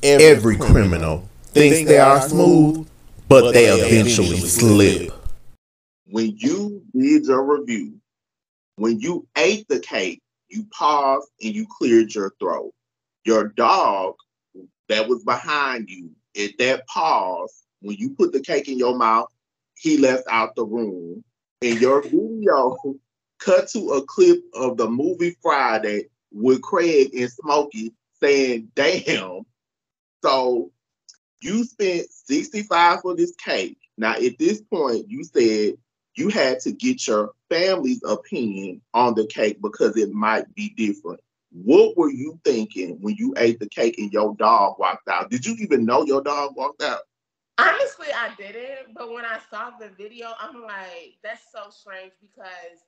Every criminal thinks they are smooth, but they eventually slip. When you did your review, when you ate the cake, you paused and you cleared your throat. Your dog that was behind you at that pause, when you put the cake in your mouth, he left out the room. And your video cut to a clip of the movie Friday with Craig and Smokey saying, damn. So you spent $65 for this cake. Now, at this point, you said you had to get your family's opinion on the cake because it might be different. What were you thinking when you ate the cake and your dog walked out? Did you even know your dog walked out? Honestly, I didn't. But when I saw the video, I'm like, that's so strange because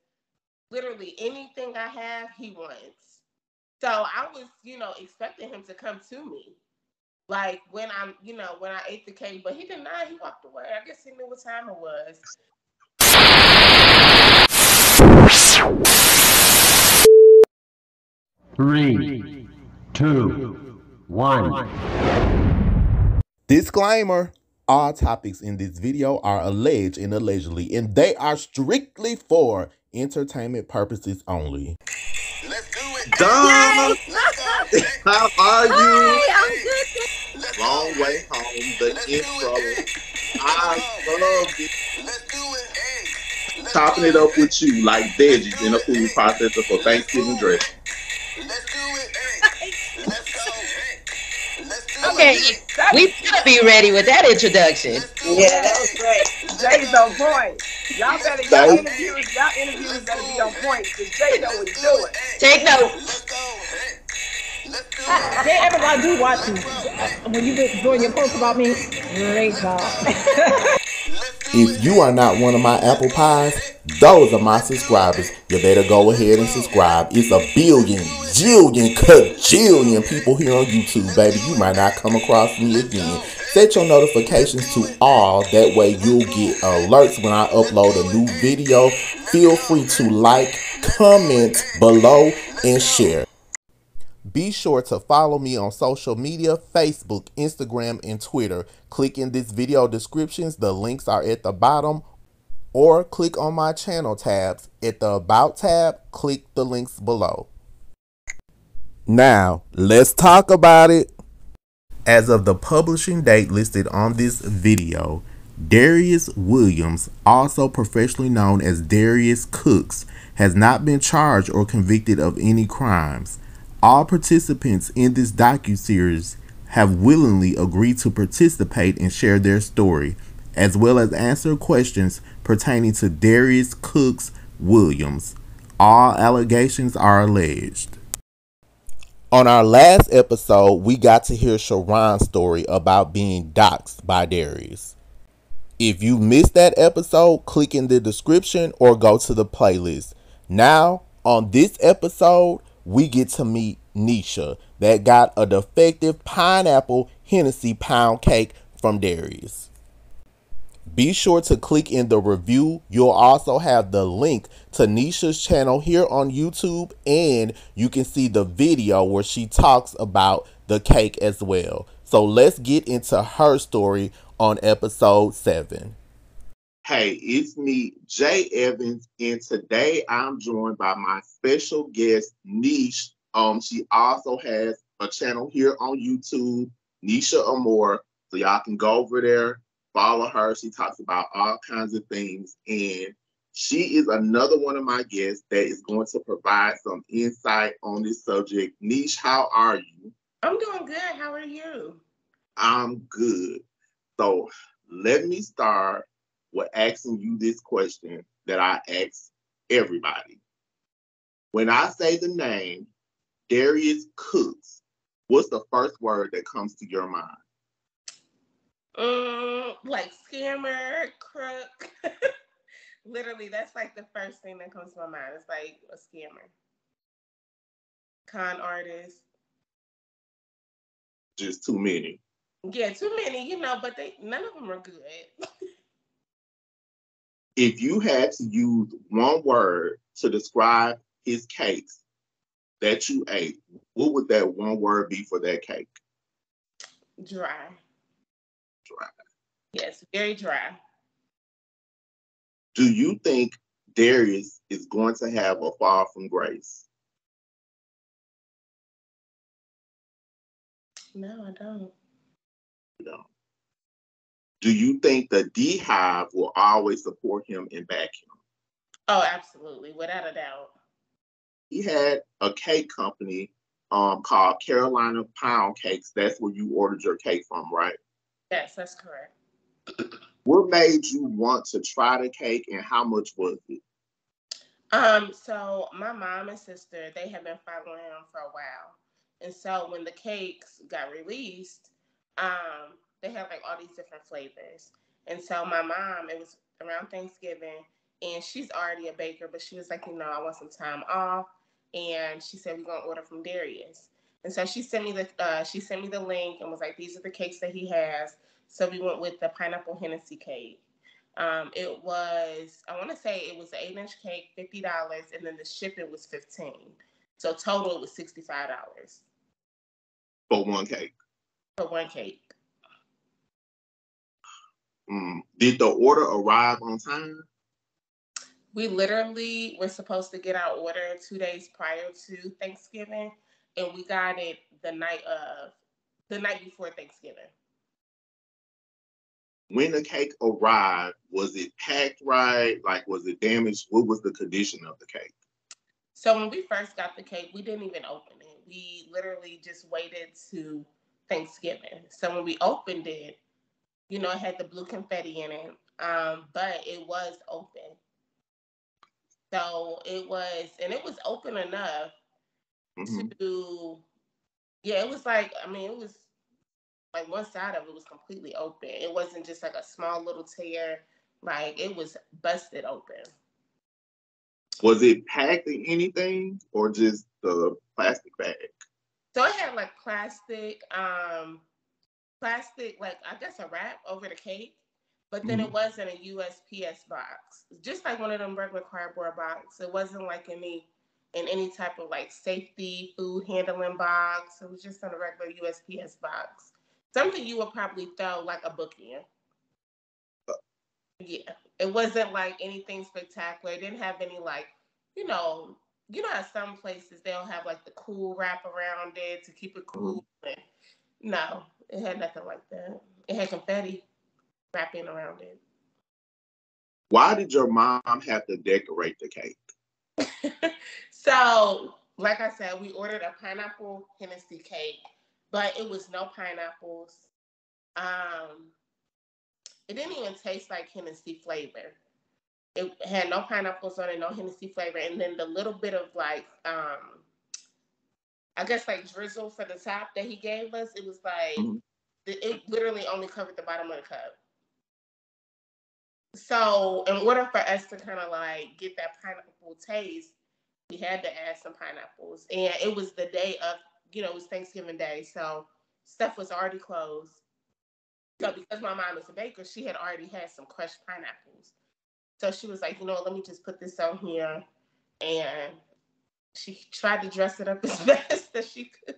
literally anything I have, he wants. So I was, expecting him to come to me. Like when when I ate the cake, but he did not. He walked away. I guess he knew what time it was. 3, 2, 1. Disclaimer: all topics in this video are alleged and allegedly, and they are strictly for entertainment purposes only. Let's do it. Donna, how are you? Hey, I'm good. Long way home, the intro. I love it. Let's do it. Chopping it up with you like veggies in a food processor for Thanksgiving dressing. Let's do it. Let's go. Okay, we better be ready with that introduction. Yeah, that was great. Jay's on point. Y'all interviews better be on point because Jay know what he's doing. Take note. Jay, everybody do watch you. When you doing your post about me, great job. If you are not one of my apple pies, those are my subscribers. You better go ahead and subscribe. It's a billion, jillion, cajillion people here on YouTube, baby. You might not come across me again. Set your notifications to all. That way you'll get alerts when I upload a new video. Feel free to like, comment below, and share. Be sure to follow me on social media, Facebook, Instagram, and Twitter. Click in this video descriptions. The links are at the bottom. Or click on my channel tabs. At the About tab, click the links below. Now, let's talk about it. As of the publishing date listed on this video, Darius Williams, also professionally known as Darius Cooks, has not been charged or convicted of any crimes. All participants in this docuseries have willingly agreed to participate and share their story, as well as answer questions pertaining to Darius Cooks Williams. All allegations are alleged. On our last episode, we got to hear Sharon's story about being doxxed by Darius. If you missed that episode, click in the description or go to the playlist. Now, on this episode, we get to meet Nesha that got a defective pineapple Hennessy pound cake from Darius. Be sure to click in the review. You'll also have the link to Nesha's channel here on YouTube, and you can see the video where she talks about the cake as well. So let's get into her story on episode 7. Hey, it's me, Jay Evans, and today I'm joined by my special guest, Nesha. She also has a channel here on YouTube, Nesha Amour, so y'all can go over there, follow her. She talks about all kinds of things, and she is another one of my guests that is going to provide some insight on this subject. Nesha, how are you? I'm doing good. How are you? I'm good. So let me start with asking you this question that I ask everybody. When I say the name Darius Cooks, what's the first word that comes to your mind? Like scammer, crook. Literally, that's like the first thing that comes to my mind. It's like a scammer. Con artist. Just too many. Yeah, too many, but none of them are good. If you had to use one word to describe his cakes that you ate, what would that one word be for that cake? Dry. Dry. Yes, very dry. Do you think Darius is going to have a fall from grace? No, I don't. No. Do you think the D Hive will always support him and back him? Oh, absolutely, without a doubt. He had a cake company called Carolina Pound Cakes. That's where you ordered your cake from, right? Yes, that's correct. What made you want to try the cake, and how much was it? So my mom and sister, they have been following him for a while. And so when the cakes got released, they had like all these different flavors. And so my mom, it was around Thanksgiving, and she's already a baker, but she was like, I want some time off. And she said, we're gonna order from Darius. And so she sent me the link and was like, these are the cakes that he has. So we went with the pineapple Hennessy cake. It was, I want to say it was an 8-inch cake, $50, and then the shipping was $15. So total it was $65 For one cake. for one cake. Did the order arrive on time? We literally were supposed to get our order 2 days prior to Thanksgiving, and we got it the night before Thanksgiving. When the cake arrived, was it packed right? Like, was it damaged? What was the condition of the cake? So when we first got the cake, we didn't even open it. We literally just waited to Thanksgiving. So when we opened it, it had the blue confetti in it, but it was open. So it was open enough to, it was like, it was like one side of it was completely open. It wasn't just like a small little tear. Like it was busted open. Was it packed in anything or just the plastic bag? So it had like plastic, like I guess a wrap over the cake, but then it wasn't a USPS box, just like one of them regular cardboard boxes. It wasn't like in any type of like safety food handling box. It was just in a regular USPS box, something you would probably throw like a book in. Yeah, it wasn't like anything spectacular. It didn't have any like, how some places they'll have like the cool wrap around it to keep it cool. No, it had nothing like that. It had confetti wrapping around it. Why did your mom have to decorate the cake? So, like I said, we ordered a pineapple Hennessy cake, but it was no pineapples. It didn't even taste like Hennessy flavor. It had no pineapples on it, no Hennessy flavor, and then the little bit of like, I guess like drizzle for the top that he gave us, it was like, it literally only covered the bottom of the cup. So in order for us to kind of like get that pineapple taste, we had to add some pineapples. And it was the day of, it was Thanksgiving Day. So stuff was already closed. So because my mom is a baker, she had already had some crushed pineapples. So she was like, let me just put this on here. And she tried to dress it up as best as she could.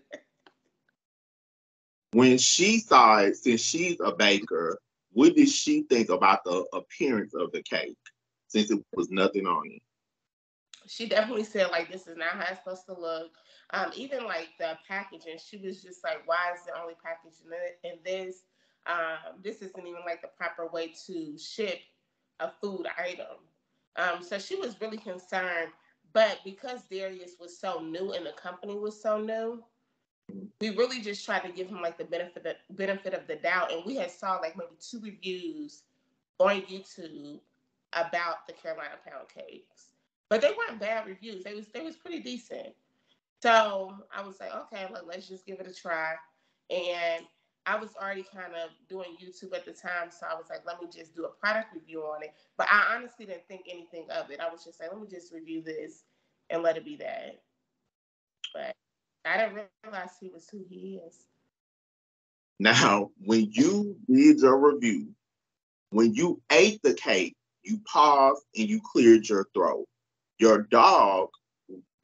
When she saw it, since she's a baker, what did she think about the appearance of the cake, since it was nothing on it? She definitely said, like, this is not how it's supposed to look. Even, like, the packaging, she was just like, why is it only packaged in this? This isn't even, like, the proper way to ship a food item. So she was really concerned. But because Darius was so new and the company was so new, we really just tried to give him, like, the benefit of the doubt. And we had saw, like, maybe 2 reviews on YouTube about the Carolina Pound Cakes. But they weren't bad reviews. They was pretty decent. So I was like, okay, let's just give it a try. And I was already kind of doing YouTube at the time, so I was like, let me just do a product review on it. But I honestly didn't think anything of it. I was just like, let me just review this and let it be that. But I didn't realize he was who he is. Now, when you did your review, when you ate the cake, you paused and you cleared your throat. Your dog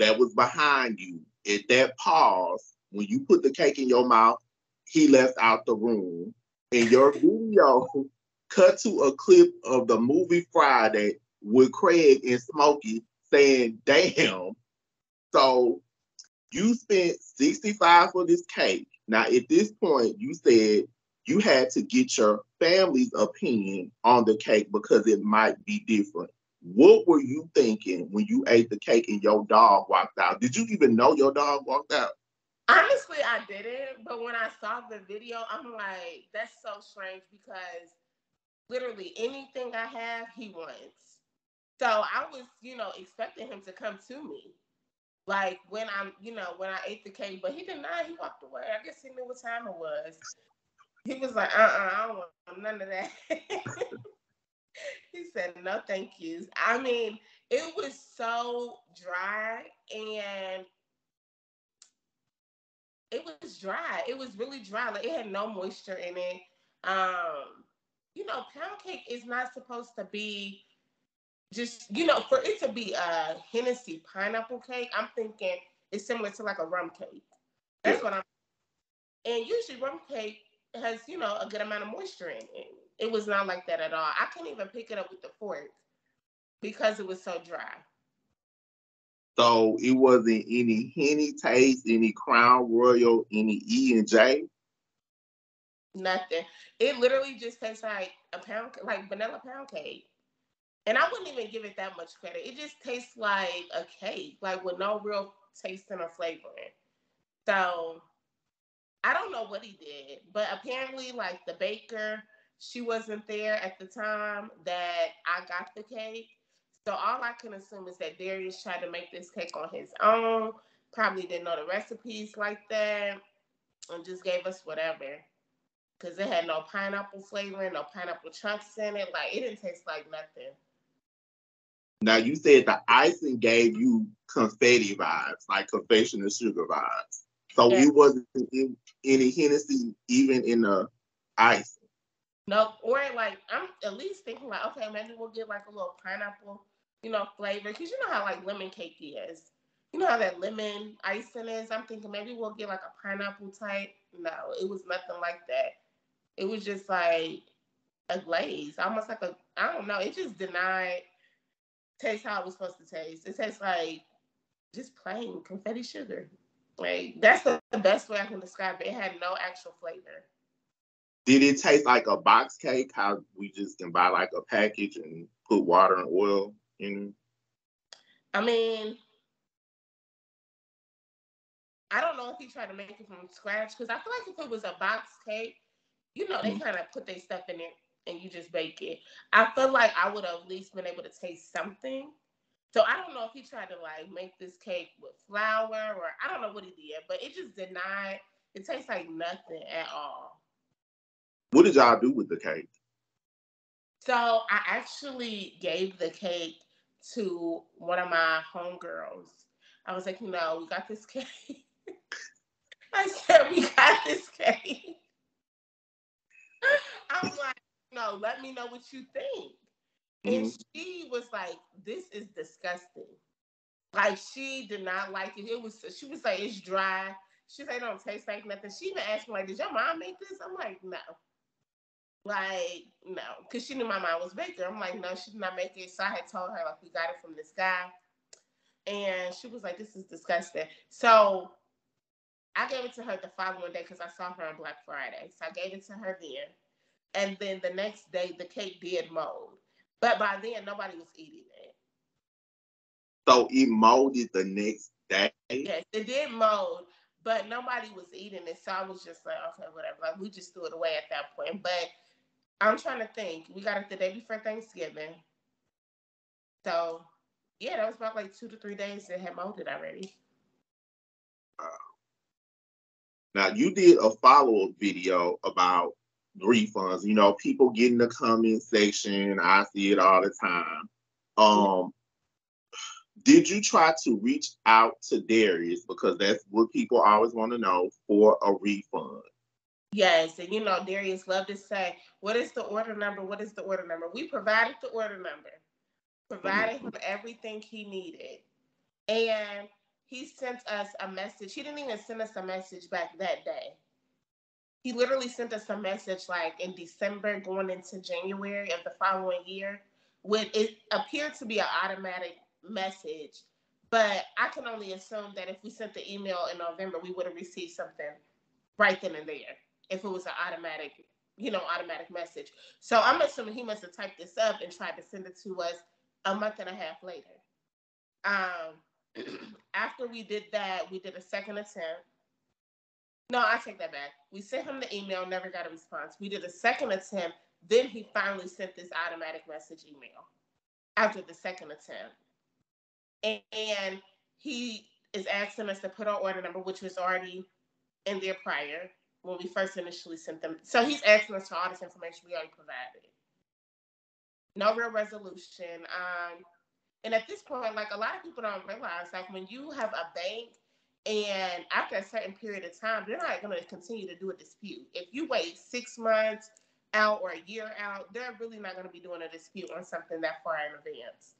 that was behind you, at that pause, when you put the cake in your mouth, he left out the room. And your video cut to a clip of the movie Friday with Craig and Smokey saying, damn. So you spent $65 for this cake. Now, at this point, you said you had to get your family's opinion on the cake because it might be different. What were you thinking when you ate the cake and your dog walked out? Did you even know your dog walked out? Honestly, I didn't. But when I saw the video, I'm like, that's so strange because literally anything I have, he wants. So I was, expecting him to come to me. Like when when I ate the cake, but he did not. He walked away. I guess he knew what time it was. He was like, I don't want none of that. He said, no, thank you. I mean, it was so dry and it was dry. It was really dry. Like it had no moisture in it. Pound cake is not supposed to be just, for it to be a Hennessy pineapple cake, I'm thinking it's similar to like a rum cake. That's what I'm. And usually rum cake has, a good amount of moisture in it. It was not like that at all. I couldn't even pick it up with the fork because it was so dry. So it wasn't any Henny taste, any Crown Royal, any E&J? Nothing. It literally just tastes like like vanilla pound cake. And I wouldn't even give it that much credit. It just tastes like a cake, like with no real tasting or flavoring. So I don't know what he did, but apparently, like the baker, she wasn't there at the time that I got the cake. So all I can assume is that Darius tried to make this cake on his own, probably didn't know the recipes like that, and just gave us whatever. Because it had no pineapple flavoring, no pineapple chunks in it. Like, it didn't taste like nothing. Now, you said the icing gave you confetti vibes, like confession of sugar vibes. So it wasn't any Hennessy even in the icing. No, or like, I'm at least thinking like, okay, maybe we'll get like a little pineapple, flavor. Because you know how like lemon cake is. You know how that lemon icing is? I'm thinking maybe we'll get like a pineapple type. No, it was nothing like that. It was just like a glaze, almost like I don't know. It just did not taste how it was supposed to taste. It tastes like just plain confetti sugar. Like that's the best way I can describe it. It had no actual flavor. Did it taste like a box cake? How we just can buy like a package and put water and oil in? I mean, I don't know if he tried to make it from scratch because I feel like if it was a box cake, they kind of put their stuff in it and you just bake it. I feel like I would have at least been able to taste something. So I don't know if he tried to like make this cake with flour or I don't know what he did, but it just did not. It tastes like nothing at all. What did y'all do with the cake? So I actually gave the cake to one of my homegirls. I was like, we got this cake. I said, we got this cake. I'm like, no, let me know what you think. And she was like, this is disgusting. Like, she did not like it. She was like, it's dry. She said, it don't taste like nothing. She even asked me, like, did your mom make this? I'm like, no. Like, no. Because she knew my mom was baker. I'm like, no, she did not make it. So I had told her, like, we got it from this guy. And she was like, this is disgusting. So I gave it to her the following day because I saw her on Black Friday. So I gave it to her then. And then the next day, the cake did mold. But by then, nobody was eating it. So it molded the next day? Yes, it did mold, but nobody was eating it. So I was just like, okay, whatever. Like, we just threw it away at that point. But I'm trying to think. We got it the day before Thanksgiving. So, yeah, that was about like 2 to 3 days it had molded already. Now, you did a follow-up video about refunds. People get in the comment section. I see it all the time. Did you try to reach out to Darius, because that's what people always want to know, for a refund? Yes, and Darius loved to say, what is the order number? What is the order number? We provided the order number, provided him everything he needed. And he sent us a message. He didn't even send us a message back that day. He literally sent us a message like in December going into January of the following year. When it appeared to be an automatic message, but I can only assume that if we sent the email in November, we would have received something right then and there if it was an automatic message. So I'm assuming he must have typed this up and tried to send it to us a month and a half later. After we did that, we did a second attempt. No, I take that back. We sent him the email, never got a response. We did a second attempt. Then he finally sent this automatic message email after the second attempt. And he is asking us to put our order number, which was already in there prior when we first initially sent them. So he's asking us for all this information we already provided. No real resolution. And at this point, like a lot of people don't realize, like when you have a bank and after a certain period of time, they're not going to continue to do a dispute. If you wait 6 months out or a year out, they're really not going to be doing a dispute on something that far in advance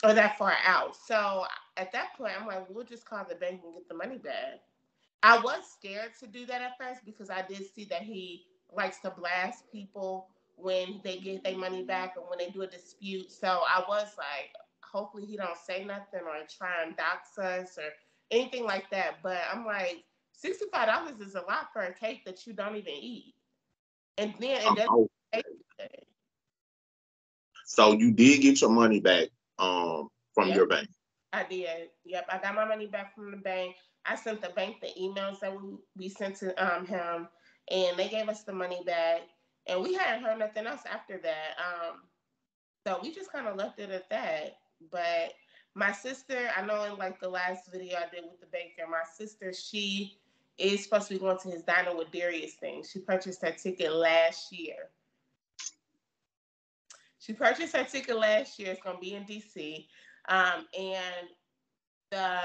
or that far out. So at that point, I'm like, we'll just call the bank and get the money back. I was scared to do that at first because I did see that he likes to blast people when they get their money back or when they do a dispute. So I was like, hopefully he don't say nothing or try and dox us or anything like that. But I'm like, $65 is a lot for a cake that you don't even eat. And then it doesn't taste good. So you did get your money back from your bank. I did. Yep, I got my money back from the bank. I sent the bank the emails that we sent to him, and they gave us the money back. And we hadn't heard nothing else after that. So we just kind of left it at that. But my sister, I know in like the last video I did with the baker, my sister, she is supposed to be going to his Diner with Darius thing. She purchased her ticket last year. It's going to be in DC. And the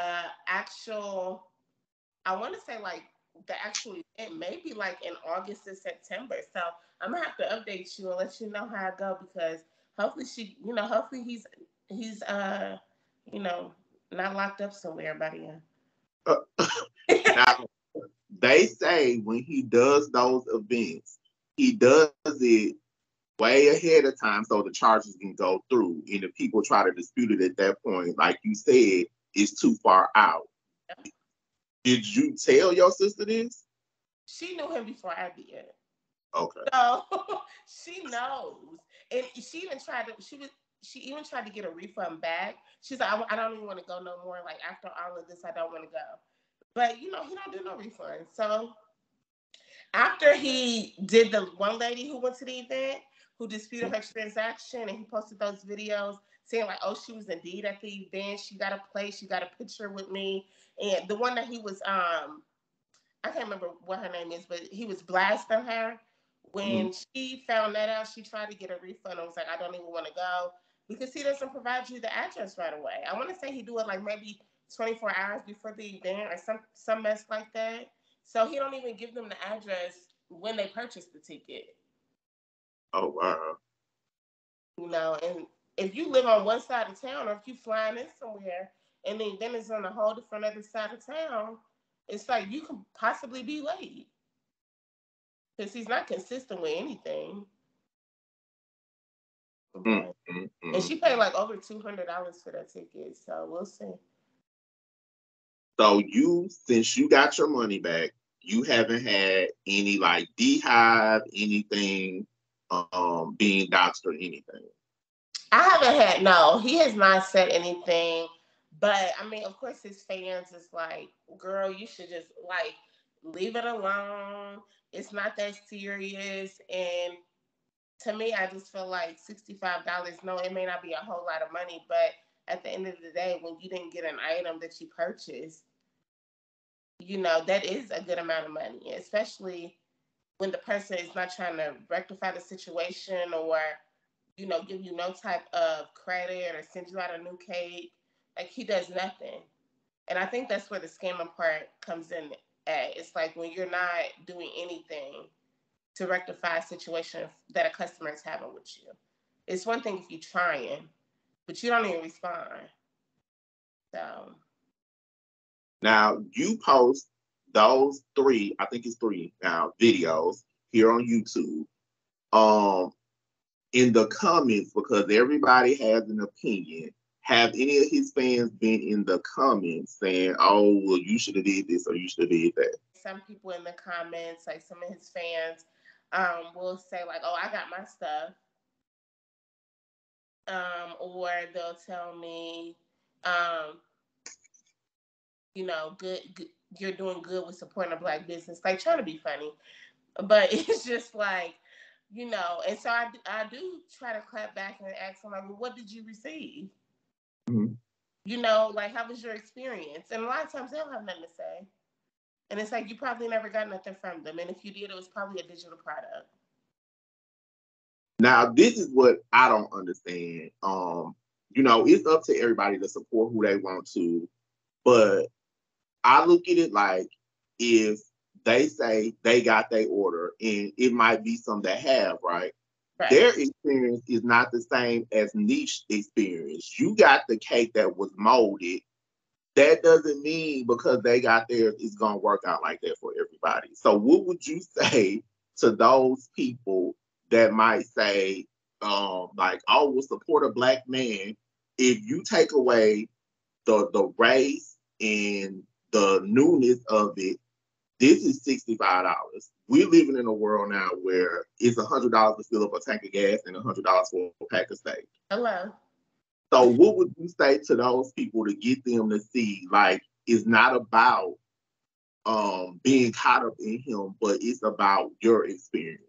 actual, I want to say like the actual event may be like in August and September. So I'm going to have to update you and let you know how I go because hopefully hopefully he's not locked up somewhere by the end. Now, they say when he does those events, he does it way ahead of time so the charges can go through. And if people try to dispute it at that point, like you said, it's too far out. Yeah. Did you tell your sister this? She knew him before I did. Okay. So she knows. And she even tried to get a refund back. She's like, I don't even want to go no more. Like after all of this, I don't want to go. But he don't do no refund. So after he did the one lady who went to the event, who disputed her transaction, and he posted those videos saying like, oh, she was indeed at the event. She got a place. She got a picture with me. And the one that he was, I can't remember what her name is, but he was blasting her. When she found that out, she tried to get a refund. I was like, I don't even want to go because he doesn't provide you the address right away. I want to say he do it like maybe 24 hours before the event or some mess like that. So he don't even give them the address when they purchase the ticket. Oh, wow. And if you live on one side of town or if you flying in somewhere and the event is on a whole different other side of town, it's like you can possibly be late. Because he's not consistent with anything. And she paid like over $200 for that ticket. So we'll see. So since you got your money back, you haven't had any like beehive, anything being doxxed or anything? I haven't had, no, he has not said anything. But I mean, of course, his fans is like, girl, you should just like leave it alone. It's not that serious. And to me, I just feel like $65, no, it may not be a whole lot of money, but at the end of the day, when you didn't get an item that you purchased, that is a good amount of money, especially when the person is not trying to rectify the situation or, give you no type of credit or send you out a new cake. Like, he does nothing. And I think that's where the scamming part comes in at. It's like when you're not doing anything to rectify a situation that a customer is having with you. It's one thing if you're trying, but you don't even respond. So now you post those three, I think it's three now, videos here on YouTube, in the comments, because everybody has an opinion, have any of his fans been in the comments saying, oh, well, you should have did this or you should have did that? Some people in the comments, like some of his fans, will say like, oh, I got my stuff. Or they'll tell me, you know, good, you're doing good with supporting a Black business, like trying to be funny. But it's just like, you know, and so I do try to clap back and ask them, like, well, what did you receive? Mm-hmm. You know, like, how was your experience? And a lot of times they don't have nothing to say. And it's like, you probably never got nothing from them. And if you did, it was probably a digital product. Now, this is what I don't understand. You know, it's up to everybody to support who they want to, but I look at it like, if they say they got their order, and it might be some that have, right? Their experience is not the same as niche experience. You got the cake that was molded. That doesn't mean because they got theirs, it's going to work out like that for everybody. So what would you say to those people that might say, like, oh, we'll support a Black man if you take away the race and the newness of it? This is $65. We're living in a world now where it's $100 to fill up a tank of gas and $100 for a pack of steak. Hello. So what would you say to those people to get them to see, like, it's not about being caught up in him, but it's about your experience?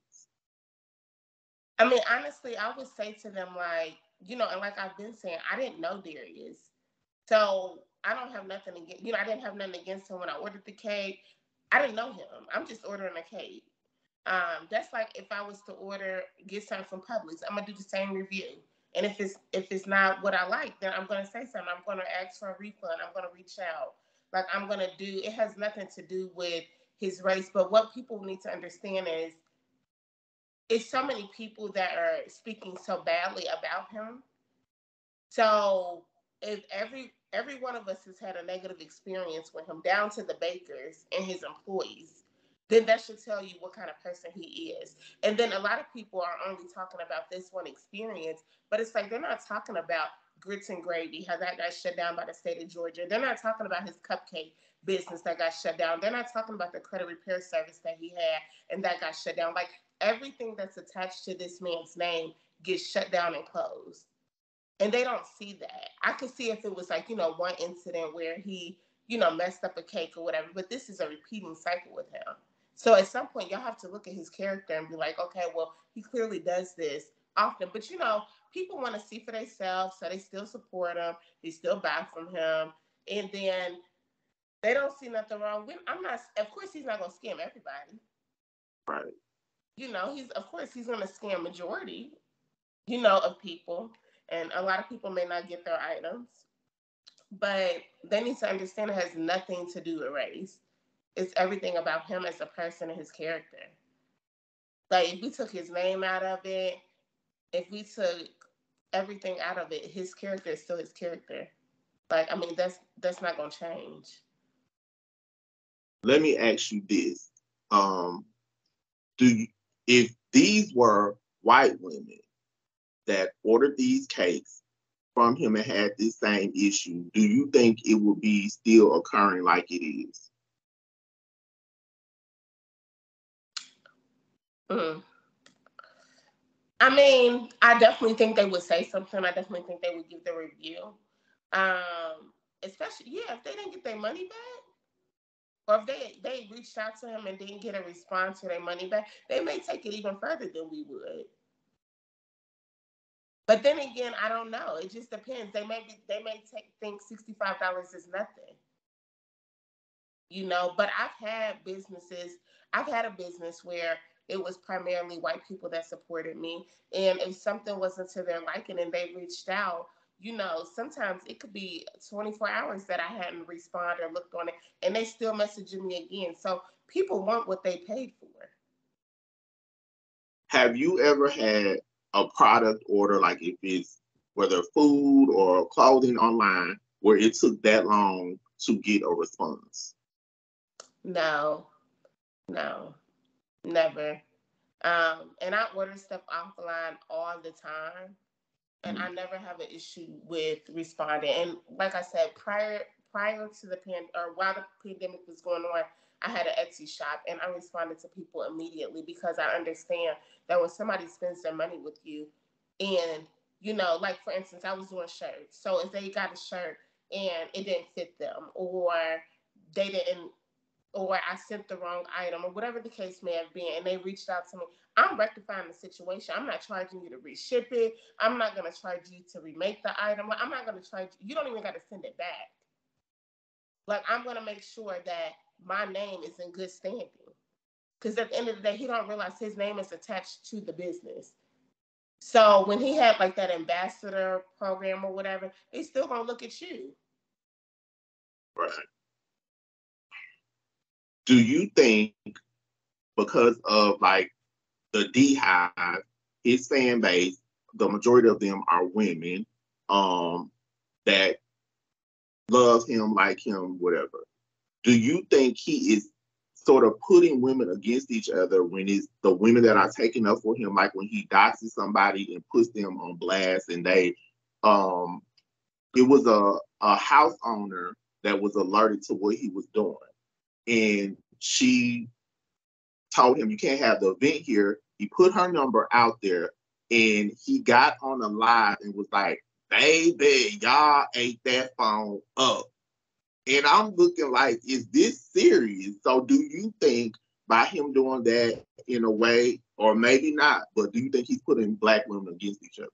I mean, honestly, I would say to them, like, you know, and like I've been saying, I didn't know Darius. So I don't have nothing against, you know, I didn't have nothing against him when I ordered the cake. I didn't know him. I'm just ordering a cake. That's like if I was to get something from Publix, I'm gonna do the same review. And if it's not what I like, then I'm gonna say something. I'm gonna ask for a refund. I'm gonna reach out. Like I'm gonna do. It has nothing to do with his race. But what people need to understand is, it's so many people that are speaking so badly about him. So if every one of us has had a negative experience with him, down to the bakers and his employees, then that should tell you what kind of person he is. And then a lot of people are only talking about this one experience, but it's like they're not talking about grits and gravy, how that got shut down by the state of Georgia. They're not talking about his cupcake business that got shut down. They're not talking about the credit repair service that he had and that got shut down. Like everything that's attached to this man's name gets shut down and closed. And they don't see that. I could see if it was like, you know, one incident where he, you know, messed up a cake or whatever, but this is a repeating cycle with him. So at some point, y'all have to look at his character and be like, okay, well, he clearly does this often. But, you know, people want to see for themselves, so they still support him. They still buy from him. And then they don't see nothing wrong with him. Of course, he's not going to scam everybody. Right. You know, of course, he's going to scam majority, you know, of people. And a lot of people may not get their items. But they need to understand it has nothing to do with race. It's everything about him as a person and his character. Like, if we took his name out of it, if we took everything out of it, his character is still his character. Like, I mean, that's not going to change. Let me ask you this. If these were white women that ordered these cakes from him and had this same issue, do you think it would be still occurring like it is? I mean, I definitely think they would say something. I definitely think they would give the review. Especially, if they didn't get their money back, or if they reached out to him and didn't get a response to their money back, they may take it even further than we would. But then again, I don't know. It just depends. They may think $65 is nothing. You know, but I've had a business where it was primarily white people that supported me. And if something wasn't to their liking and they reached out, you know, sometimes it could be 24 hours that I hadn't responded or looked on it, and they still messaging me again. So people want what they paid for. Have you ever had a product order, like if it's whether food or clothing online, where it took that long to get a response? No, no, never. And I order stuff offline all the time, and I never have an issue with responding. And like I said, prior to the or while the pandemic was going on, I had an Etsy shop, and I responded to people immediately because I understand that when somebody spends their money with you, and like for instance, I was doing shirts, so if they got a shirt and it didn't fit them, or they didn't or I sent the wrong item or whatever the case may have been, and they reached out to me, I'm rectifying the situation. I'm not charging you to reship it. I'm not going to charge you to remake the item. Like, I'm not going to charge you. You don't even got to send it back. Like, I'm going to make sure that my name is in good standing. Because at the end of the day, he don't realize his name is attached to the business. So when he had like that ambassador program or whatever, they still going to look at you. Right. Do you think because of like the Beehive, his fan base, the majority of them are women, that love him, like him, whatever. Do you think he is sort of putting women against each other when it's the women that are taking up for him, like when he doxes somebody and puts them on blast, and they, it was a house owner that was alerted to what he was doing, and she told him, you can't have the event here. He put her number out there, and he got on a live and was like, baby, y'all ate that phone up. And I'm looking like, is this serious? So do you think by him doing that in a way, or maybe not, but do you think he's putting black women against each other?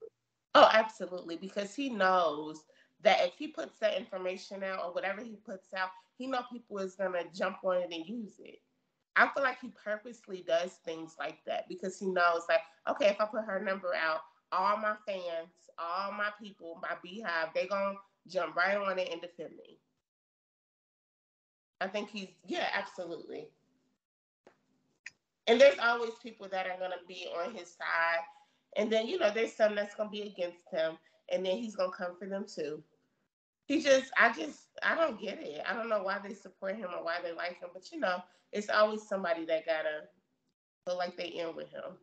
Oh, absolutely. Because he knows that if he puts that information out or whatever he puts out, he know people is going to jump on it and use it. I feel like he purposely does things like that because he knows, like, okay, if I put her number out, all my fans, all my people, my beehive, they going to jump right on it and defend me. I think yeah, absolutely. And there's always people that are going to be on his side. And then, there's some that's going to be against him. And then he's going to come for them too. I don't get it. I don't know why they support him or why they like him. But, it's always somebody that got to feel like they in with him.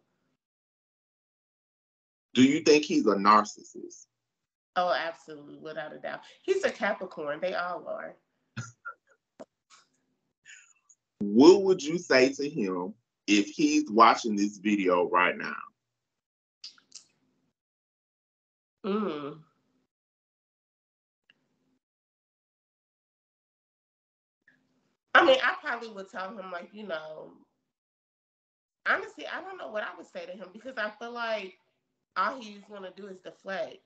Do you think he's a narcissist? Oh, absolutely. Without a doubt. He's a Capricorn. They all are. What would you say to him if he's watching this video right now? I mean, I probably would tell him, like, honestly, I don't know what I would say to him because I feel like all he's going to do is deflect.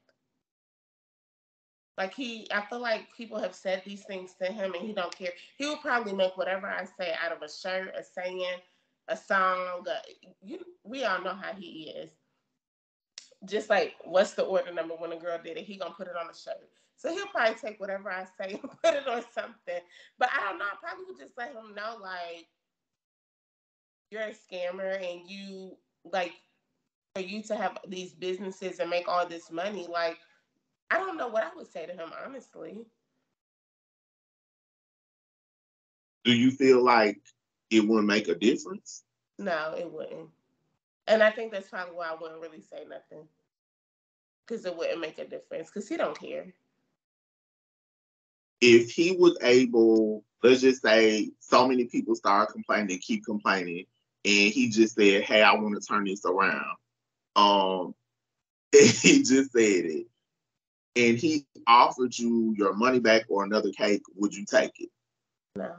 Like I feel like people have said these things to him and he don't care. He will probably make whatever I say out of a shirt, a saying, a song. We all know how he is. Just like, what's the order number when a girl did it? He gonna put it on a shirt. So he'll probably take whatever I say and put it on something. But I don't know. I probably would just let him know, like, you're a scammer and you, like, for you to have these businesses and make all this money, like, I don't know what I would say to him, honestly. Do you feel like it wouldn't make a difference? No, it wouldn't. And I think that's probably why I wouldn't really say nothing. Because it wouldn't make a difference. Because he don't care. If he was able, let's just say so many people start complaining, keep complaining, and he just said, hey, I want to turn this around. And he just said it. And he offered you your money back or another cake, would you take it? No.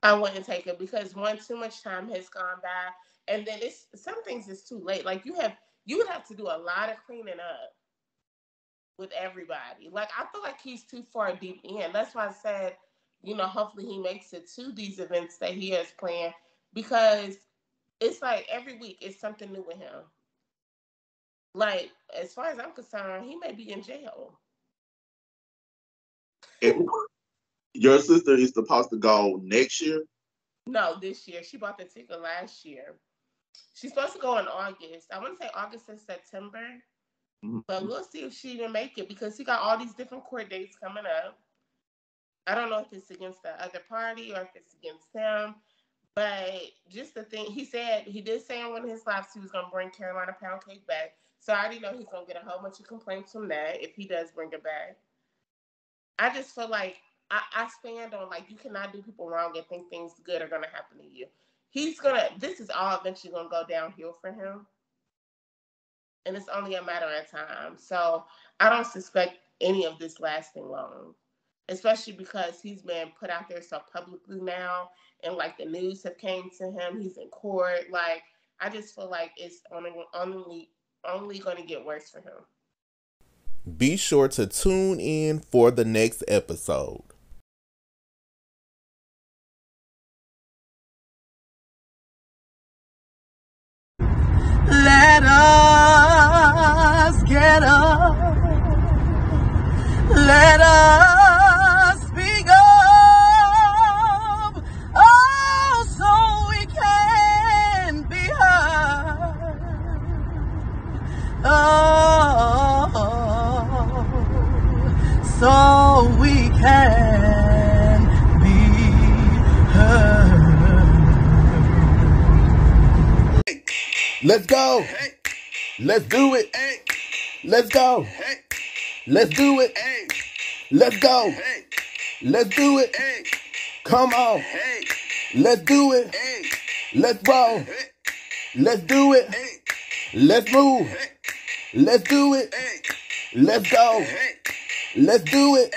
I wouldn't take it because too much time has gone by. And then some things is too late. Like you would have to do a lot of cleaning up with everybody. Like I feel like he's too far deep in. That's why I said, hopefully he makes it to these events that he has planned because it's like every week it's something new with him. Like, as far as I'm concerned, he may be in jail. Your sister is supposed to go next year? No, this year. She bought the ticket last year. She's supposed to go in August. I want to say August and September. Mm-hmm. But we'll see if she even make it because he got all these different court dates coming up. I don't know if it's against the other party or if it's against him. But just the thing, he did say in one of his lives he was going to bring Carolina Pound Cake back. So I already know he's going to get a whole bunch of complaints from that if he does bring it back. I just feel like I stand on, like, you cannot do people wrong and think things good are going to happen to you. This is all eventually going to go downhill for him. And it's only a matter of time. So I don't suspect any of this lasting long, especially because he's been put out there so publicly now, and like the news have came to him. He's in court. Like, I just feel like it's only going to get worse for him. Be sure to tune in for the next episode. Let us get up. Let us speak up. Oh, so we can be heard. Oh, so we can be heard. Let's go. Let's do it. Let's go. Let's do it. Let's go. Let's do it. Come on. Let's do it. Let's roll. Let's do it. Let's move. Let's do it. Let's go. Let's do it.